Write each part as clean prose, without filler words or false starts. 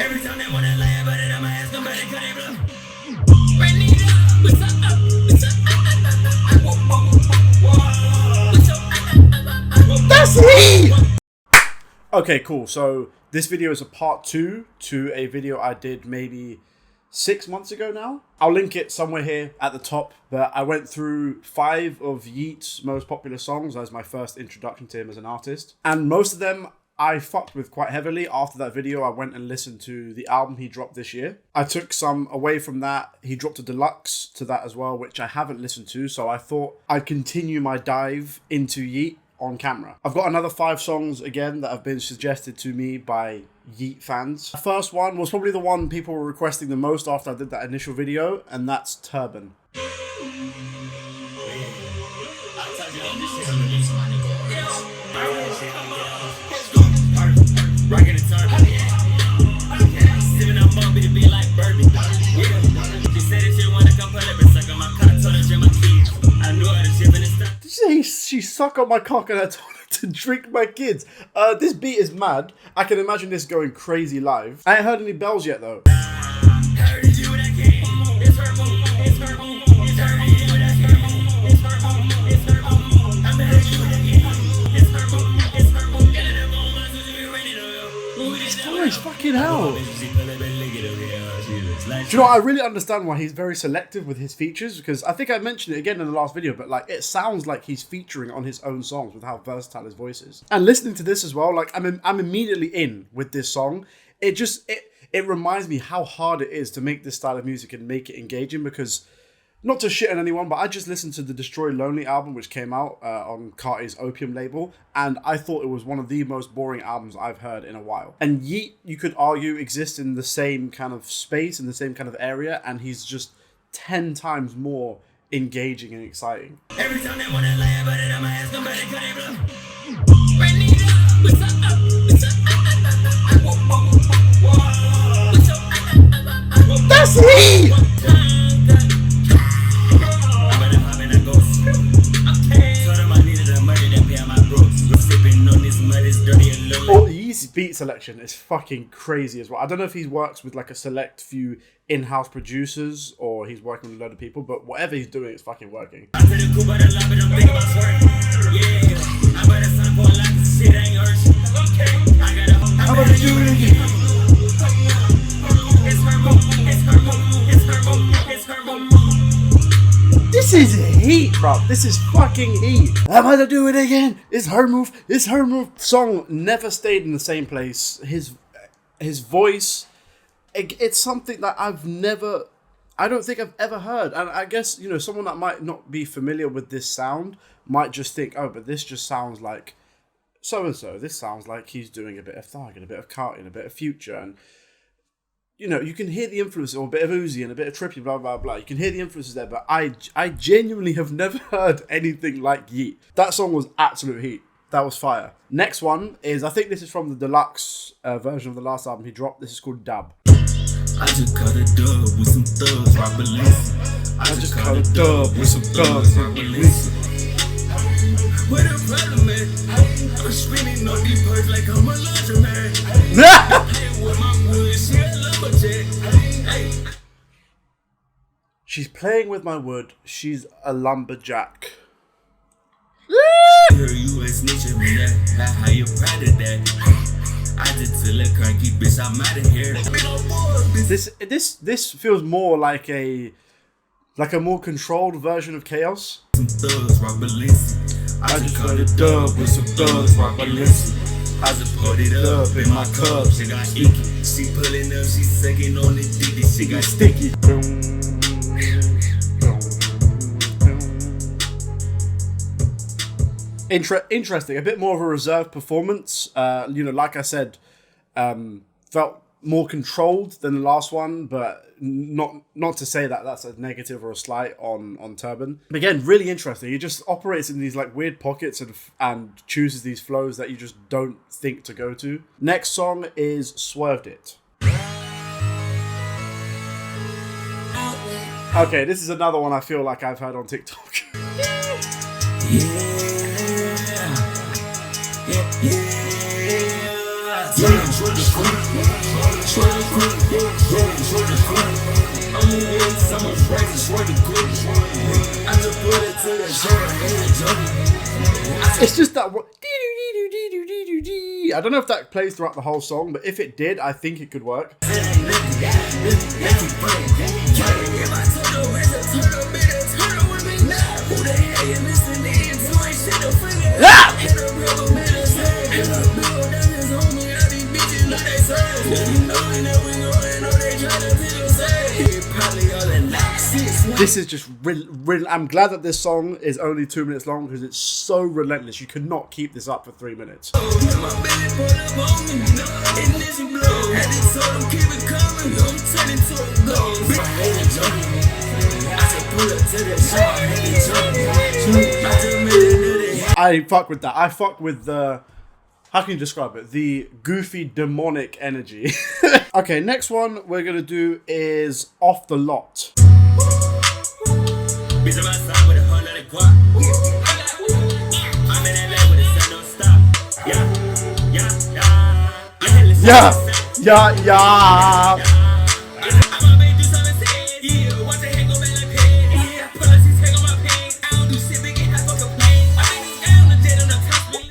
Every time they wanna lie about it, I'ma ask them, but they couldn't blow. That's me! Okay, cool. So this video is a part 2 to a video I did maybe 6 months ago now. I'll link it somewhere here at the top, but I went through 5 of Yeat's most popular songs as my first introduction to him as an artist. And most of them I fucked with quite heavily. After that video, I went and listened to the album he dropped this year. I took some away from that. He dropped a deluxe to that as well, which I haven't listened to. So I thought I'd continue my dive into Yeat on camera. I've got another 5 songs again that have been suggested to me by Yeat fans. The first one was probably the one people were requesting the most after I did that initial video, and that's Turban. Did you say she suck on my cock and I told her to drink my kids? This beat is mad. I can imagine this going crazy live. I ain't heard any bells yet though. It's fucking hell. Do you know, I really understand why he's very selective with his features, because I think I mentioned it again in the last video, but like it sounds like he's featuring on his own songs with how versatile his voice is. And listening to this as well, like I'm immediately in with this song. It reminds me how hard it is to make this style of music and make it engaging, because not to shit on anyone, but I just listened to the Destroy Lonely album, which came out on Carti's Opium label, and I thought it was one of the most boring albums I've heard in a while. And Yeat, you could argue, exists in the same kind of space, in the same kind of area, and he's just 10 times more engaging and exciting. Every time they wanna lie about it, I'ma ask them, but they couldn't blow. That's me! Oh, Yeat's beat selection is fucking crazy as well. I don't know if he works with like a select few in-house producers or he's working with a load of people, but whatever he's doing, it's fucking working. How about I do it again? This is heat, bro. This is fucking heat. I'm gonna do it again. It's her move. It's her move. Song never stayed in the same place. His voice, it's something that I don't think I've ever heard. And I guess, you know, someone that might not be familiar with this sound might just think, oh, but this just sounds like so-and-so. This sounds like he's doing a bit of Thug and a bit of Carti and a bit of Future, and you know, you can hear the influences, or a bit of Uzi and a bit of Trippy, blah, blah, blah. You can hear the influences there, but I genuinely have never heard anything like Yeat. That song was absolute heat. That was fire. Next one is, I think this is from the deluxe version of the last album he dropped. This is called Dub. I just cut a dub with some thugs, rock Balenci. I just cut a dub with some thugs, rock Balenci. What a problem, man. I'm spinning on these birds like I'm a larger man. She's playing with my wood. She's a lumberjack. How you proud of that? I just tell a cranky bitch I'm out of here. This feels more like a more controlled version of Chaos. Some thugs, rock Balenci. I just got a dub with some thugs, rock Balenci. I just put it up in my cup. She got icky. She pulling up, she sucking on the dicky. She got sticky. Interesting. A bit more of a reserved performance. You know, like I said, felt more controlled than the last one, but not to say that that's a negative or a slight on Turban. Again, really interesting. He just operates in these like weird pockets and chooses these flows that you just don't think to go to. Next song is Swërved It. Okay, this is another one I feel like I've heard on TikTok. It's just that I don't know if that plays throughout the whole song, but if it did, I think it could work. This is just I'm glad that this song is only 2 minutes long because it's so relentless. You could not keep this up for 3 minutes. I fuck with that. I fuck with the, how can you describe it? The goofy demonic energy. Okay, next one we're gonna do is Off the Lot. Yeah.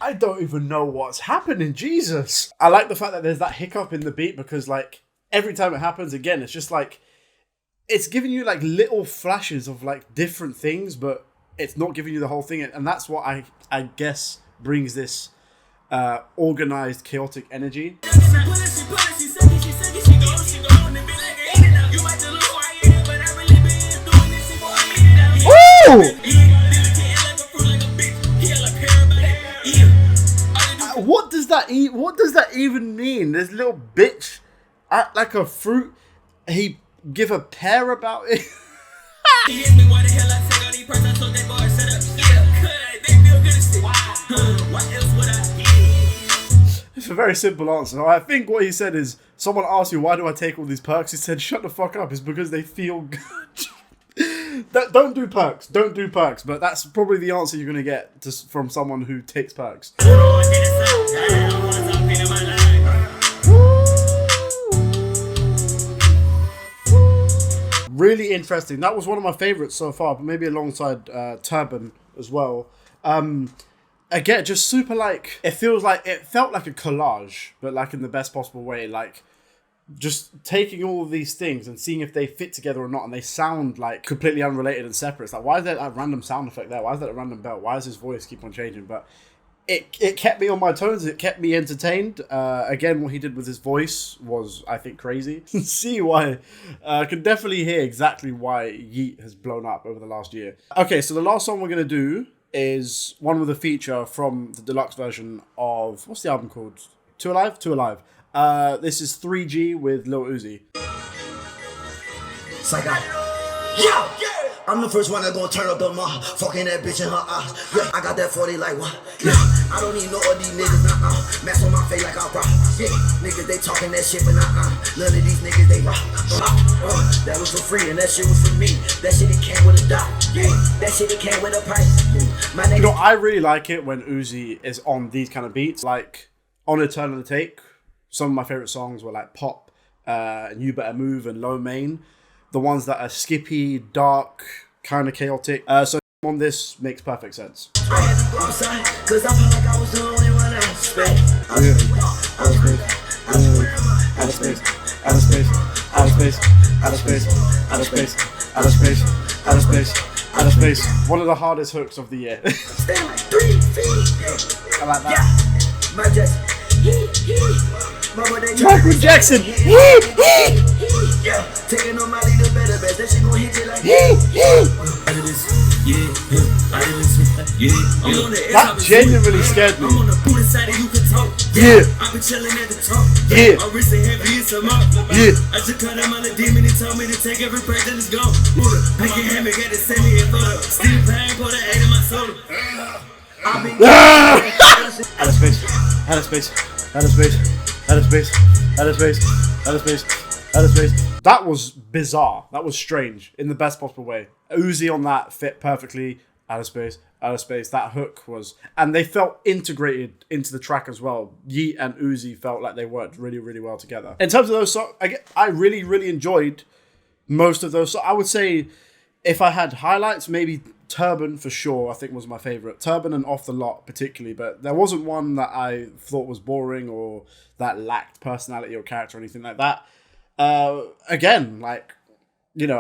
I don't even know what's happening, Jesus. I like the fact that there's that hiccup in the beat because like every time it happens again, it's just like, it's giving you like little flashes of like different things, but it's not giving you the whole thing. And that's what I guess brings this organized, chaotic energy. Ooh! What does that even mean? This little bitch act like a fruit. He give a pear about it. It's a very simple answer. I think what he said is, someone asked you, why do I take all these perks? He said, shut the fuck up. It's because they feel good. Don't do perks. Don't do perks. But that's probably the answer you're going to get from someone who takes perks. Really interesting. That was one of my favorites so far, but maybe alongside Turban as well. Again, just super like, it felt like a collage, but like in the best possible way. Like just taking all of these things and seeing if they fit together or not, and they sound like completely unrelated and separate. It's like, why is there a random sound effect there? Why is that a random belt? Why does his voice keep on changing? But it kept me on my toes. It kept me entertained. Again, what he did with his voice was, I think, crazy. See why. I can definitely hear exactly why Yeat has blown up over the last year. Okay, so the last song we're going to do is one with a feature from the deluxe version of, what's the album called? Two Alive? Two Alive. This is 3G with Lil Uzi. Psych out. Yeah! I'm the first one that's gonna turn up the fucking that bitch in her eyes. Yeah, I got that 40 like what? Yeah, I don't need no of these niggas, Mask on my face like I rock. Yeah, niggas they talking that shit, but none of these niggas they rock. That was for free and that shit was for me. That shit it came with a dot. Yeah, that shit it came with a price. My nigga. You know, I really like it when Uzi is on these kind of beats. Like on Eternal in the Take, some of my favorite songs were like Pop, and You Better Move and Low Main. The ones that are skippy, dark, kind of chaotic. So on this makes perfect sense. I had to go outside, cause I felt like I was the only one out of space. Out of space, out of space, out of space, out of space, out of space, out of space, out of space, out of space. One of the hardest hooks of the year. Stand like 3 feet. I like that. Yeah, my Jackson. Michael Jackson. Yeah, taking on my leader better bet. That shit gon' hit you like that genuinely scared me. Yeah. I've been chilling at the top. Yeah. My wrist ain't heavy, it's a mop. Yeah. I just cut him on the demon. He told me to take every break, then it's gone. Pick your hammer, get it, send me a photo. Steve Payne, put an 8 in my soda. Out of space. Out of space. Out of space. Out of space. Out of space. Out of space. Out of space. That was bizarre. That was strange in the best possible way. Uzi on that fit perfectly. Out of space. Outer Space, that hook was, and they felt integrated into the track as well. Yeat and Uzi felt like they worked really, really well together. In terms of those songs, I really, really enjoyed most of those. So I would say if I had highlights, maybe Turban for sure, I think was my favorite. Turban and Off the Lot particularly, but there wasn't one that I thought was boring or that lacked personality or character or anything like that. Again, like, you know,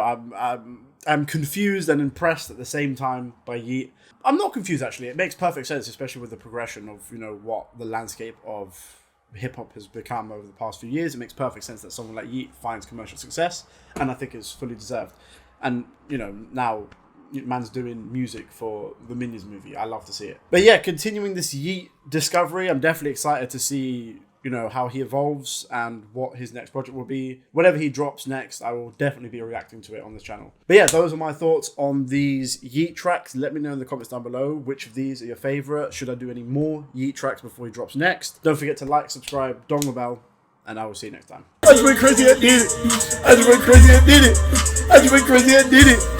I'm confused and impressed at the same time by Yeat. I'm not confused, actually. It makes perfect sense, especially with the progression of, you know, what the landscape of hip-hop has become over the past few years. It makes perfect sense that someone like Yeat finds commercial success, and I think is fully deserved. And, you know, now man's doing music for the Minions movie. I love to see it. But yeah, continuing this Yeat discovery, I'm definitely excited to see, you know, how he evolves and what his next project will be. Whatever he drops next, I will definitely be reacting to it on this channel. But yeah, those are my thoughts on these Yeat tracks. Let me know in the comments down below which of these are your favorite. Should I do any more Yeat tracks before he drops next? Don't forget to like, subscribe, dong the bell, and I will see you next time. I just went crazy and did it. I just went crazy and did it. I just went crazy and did it.